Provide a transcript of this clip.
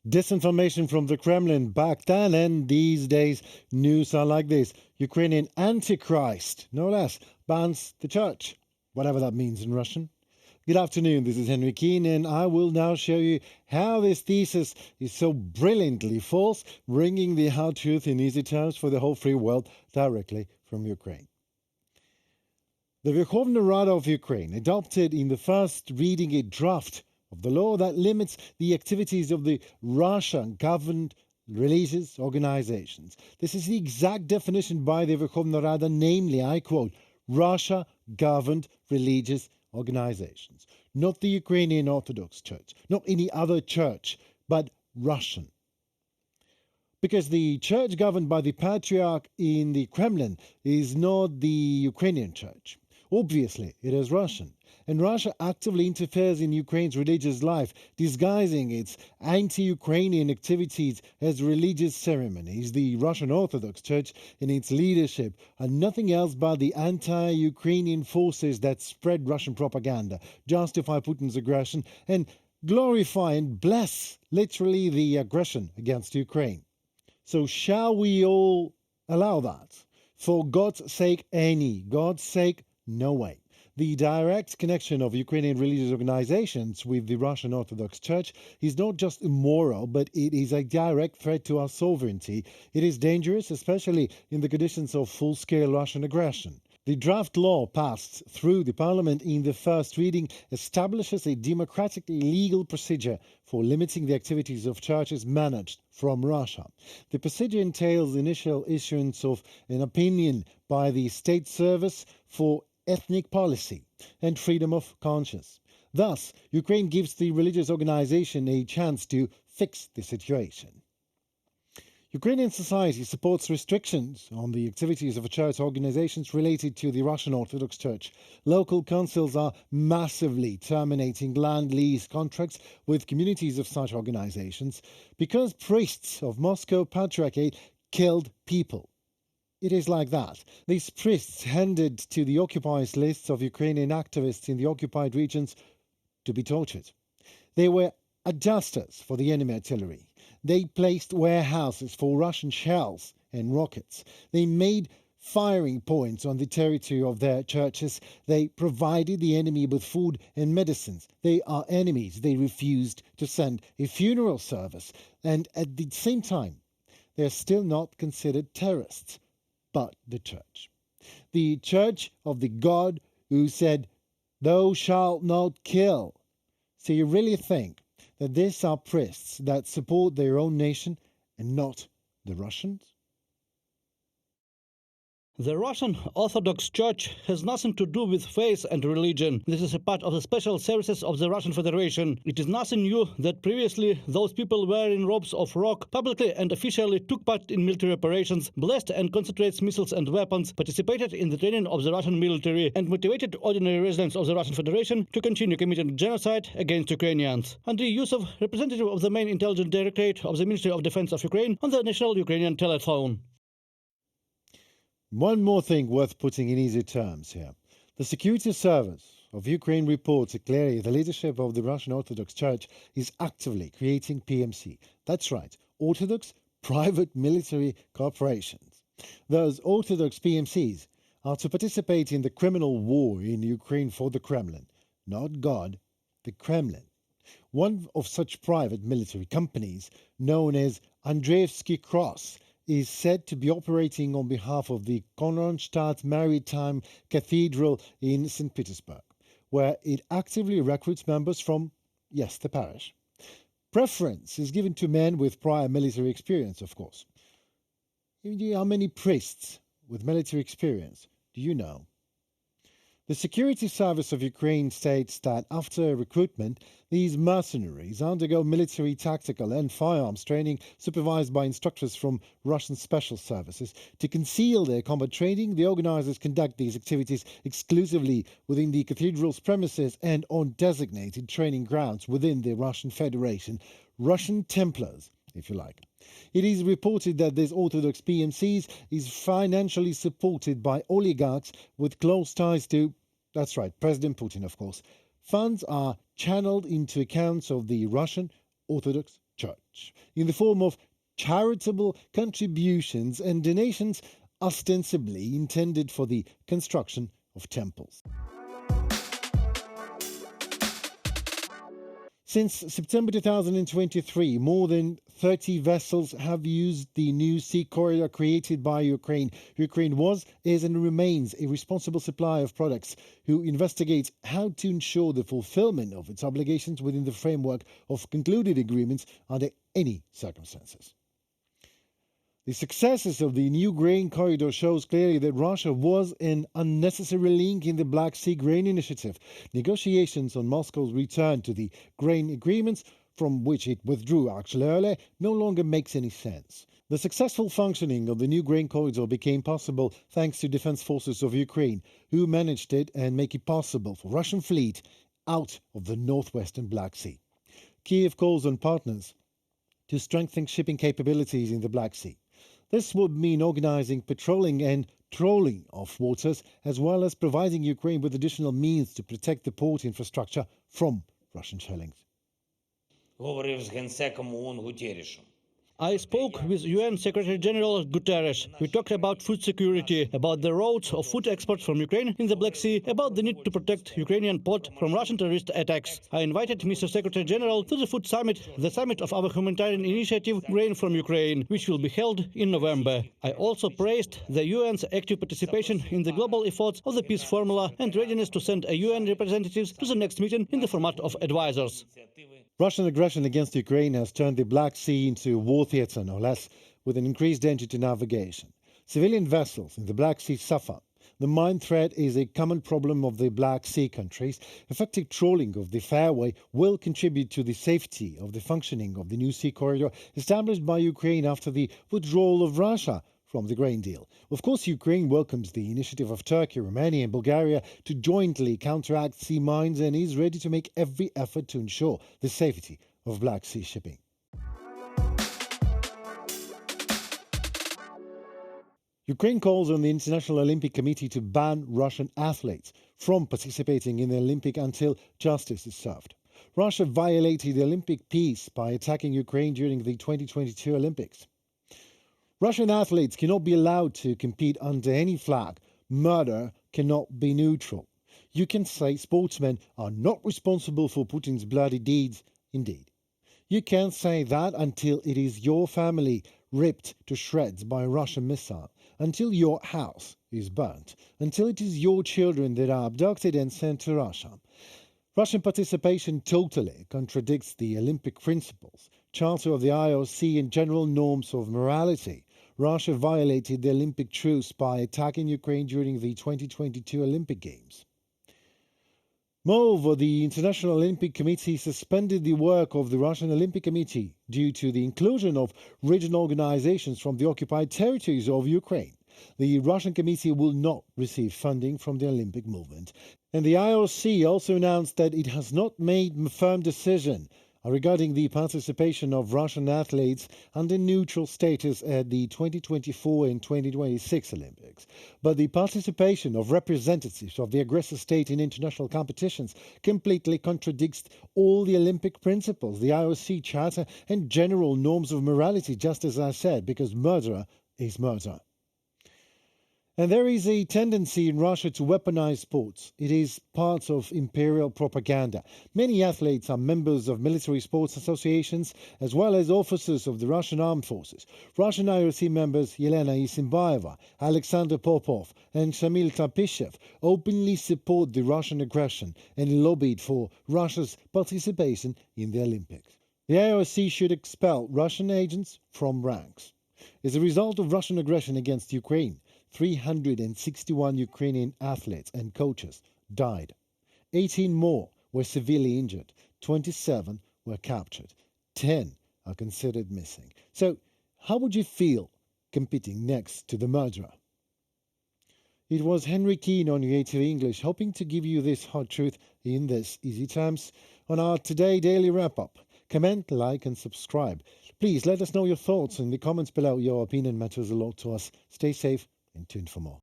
Disinformation from the Kremlin back then and these days, news are like this. Ukrainian Antichrist, no less, bans the church, whatever that means in Russian. Good afternoon, this is Henry Keane, and I will now show you how this thesis is so brilliantly false, bringing the hard truth in easy terms for the whole free world directly from Ukraine. The Verkhovna Rada of Ukraine adopted in the first reading a draft of the law that limits the activities of the Russian-governed religious organizations. This is the exact definition by the Verkhovna Rada, namely, I quote, Russia-governed religious organizations. Not the Ukrainian Orthodox Church, not any other church, but Russian. Because the church governed by the Patriarch in the Kremlin is not the Ukrainian church. Obviously, it is Russian. And Russia actively interferes in Ukraine's religious life, disguising its anti-Ukrainian activities as religious ceremonies. The Russian Orthodox Church and its leadership are nothing else but the anti-Ukrainian forces that spread Russian propaganda, justify Putin's aggression, and glorify and bless, literally, the aggression against Ukraine. So shall we all allow that? For God's sake, God's sake, no way. The direct connection of Ukrainian religious organizations with the Russian Orthodox Church is not just immoral, but it is a direct threat to our sovereignty. It is dangerous, especially in the conditions of full-scale Russian aggression. The draft law passed through the parliament in the first reading establishes a democratically legal procedure for limiting the activities of churches managed from Russia. The procedure entails initial issuance of an opinion by the State Service for Ethnic Policy and Freedom of Conscience. Thus, Ukraine gives the religious organization a chance to fix the situation. Ukrainian society supports restrictions on the activities of church organizations related to the Russian Orthodox Church. Local councils are massively terminating land lease contracts with communities of such organizations because priests of Moscow Patriarchate killed people. It is like that. These priests handed to the occupiers lists of Ukrainian activists in the occupied regions to be tortured. They were adjusters for the enemy artillery. They placed warehouses for Russian shells and rockets. They made firing points on the territory of their churches. They provided the enemy with food and medicines. They are enemies. They refused to send a funeral service. And at the same time, they are still not considered terrorists, but the church. The church of the God who said, "Thou shalt not kill." So you really think that these are priests that support their own nation and not the Russians? The Russian Orthodox Church has nothing to do with faith and religion. This is a part of the special services of the Russian Federation. It is nothing new that previously those people wearing robes of rock publicly and officially took part in military operations, blessed and concentrated missiles and weapons, participated in the training of the Russian military, and motivated ordinary residents of the Russian Federation to continue committing genocide against Ukrainians. Under the use of representative of the main intelligence directorate of the Ministry of Defense of Ukraine on the national Ukrainian telephone. One more thing worth putting in easy terms here. The Security Service of Ukraine reports clearly the leadership of the Russian Orthodox Church is actively creating PMC. That's right, Orthodox Private Military Corporations. Those Orthodox PMCs are to participate in the criminal war in Ukraine for the Kremlin. Not God, the Kremlin. One of such private military companies, known as Andreevsky Cross, is said to be operating on behalf of the Kronstadt Maritime Cathedral in St. Petersburg, where it actively recruits members from, yes, the parish. Preference is given to men with prior military experience, of course. How many priests with military experience do you know? The Security Service of Ukraine states that after recruitment, these mercenaries undergo military, tactical and firearms training supervised by instructors from Russian special services. To conceal their combat training, the organizers conduct these activities exclusively within the cathedral's premises and on designated training grounds within the Russian Federation. Russian Templars, if you like. It is reported that this Orthodox PMCs is financially supported by oligarchs with close ties to, that's right, President Putin, of course. Funds are channeled into accounts of the Russian Orthodox Church in the form of charitable contributions and donations ostensibly intended for the construction of temples. Since September 2023, more than 30 vessels have used the new sea corridor created by Ukraine. Ukraine was, is and remains a responsible supplier of products who investigates how to ensure the fulfillment of its obligations within the framework of concluded agreements under any circumstances. The successes of the new grain corridor shows clearly that Russia was an unnecessary link in the Black Sea Grain Initiative. Negotiations on Moscow's return to the grain agreements, from which it withdrew actually earlier, no longer makes any sense. The successful functioning of the new grain corridor became possible thanks to defense forces of Ukraine, who managed it and make it possible for Russian fleet out of the northwestern Black Sea. Kiev calls on partners to strengthen shipping capabilities in the Black Sea. This would mean organizing patrolling and trawling of waters, as well as providing Ukraine with additional means to protect the port infrastructure from Russian shellings. Говорив з генсеком ООН Гутеррішем. I spoke with UN Secretary General Guterres. We talked about food security, about the roads of food exports from Ukraine in the Black Sea, about the need to protect Ukrainian port from Russian terrorist attacks. I invited Mr. Secretary General to the food summit, the summit of our humanitarian initiative Grain from Ukraine, which will be held in November. I also praised the UN's active participation in the global efforts of the peace formula and readiness to send a UN representatives to the next meeting in the format of advisors. Russian aggression against Ukraine has turned the Black Sea into a war theatre, no less, with an increased danger to navigation. Civilian vessels in the Black Sea suffer. The mine threat is a common problem of the Black Sea countries. Effective trawling of the fairway will contribute to the safety of the functioning of the new sea corridor established by Ukraine after the withdrawal of Russia from the grain deal. Of course, Ukraine welcomes the initiative of Turkey, Romania and Bulgaria to jointly counteract sea mines and is ready to make every effort to ensure the safety of Black Sea shipping. Ukraine calls on the International Olympic Committee to ban Russian athletes from participating in the Olympic until justice is served. Russia violated the Olympic peace by attacking Ukraine during the 2022 Olympics. Russian athletes cannot be allowed to compete under any flag. Murder cannot be neutral. You can say sportsmen are not responsible for Putin's bloody deeds, indeed. You can say that until it is your family ripped to shreds by a Russian missile, until your house is burnt, until it is your children that are abducted and sent to Russia. Russian participation totally contradicts the Olympic principles, Charter of the IOC and general norms of morality. Russia violated the Olympic truce by attacking Ukraine during the 2022 Olympic Games. Moreover, the International Olympic Committee suspended the work of the Russian Olympic Committee due to the inclusion of regional organizations from the occupied territories of Ukraine. The Russian committee will not receive funding from the Olympic movement. And the IOC also announced that it has not made a firm decision regarding the participation of Russian athletes under neutral status at the 2024 and 2026 Olympics. But the participation of representatives of the aggressor state in international competitions completely contradicts all the Olympic principles, the IOC Charter and general norms of morality, just as I said, because murder is murder. And there is a tendency in Russia to weaponize sports. It is part of imperial propaganda. Many athletes are members of military sports associations as well as officers of the Russian armed forces. Russian IOC members Yelena Isinbayeva, Alexander Popov and Shamil Tapishev openly support the Russian aggression and lobbied for Russia's participation in the Olympics. The IOC should expel Russian agents from ranks. As a result of Russian aggression against Ukraine, 361 Ukrainian athletes and coaches died. 18 more were severely injured. 27 were captured. 10 are considered missing. So, how would you feel competing next to the murderer? It was Henry Keane on UATV English, hoping to give you this hard truth in this easy terms on our Today Daily Wrap-Up. Comment, like and subscribe. Please let us know your thoughts in the comments below. Your opinion matters a lot to us. Stay safe and tuned for more.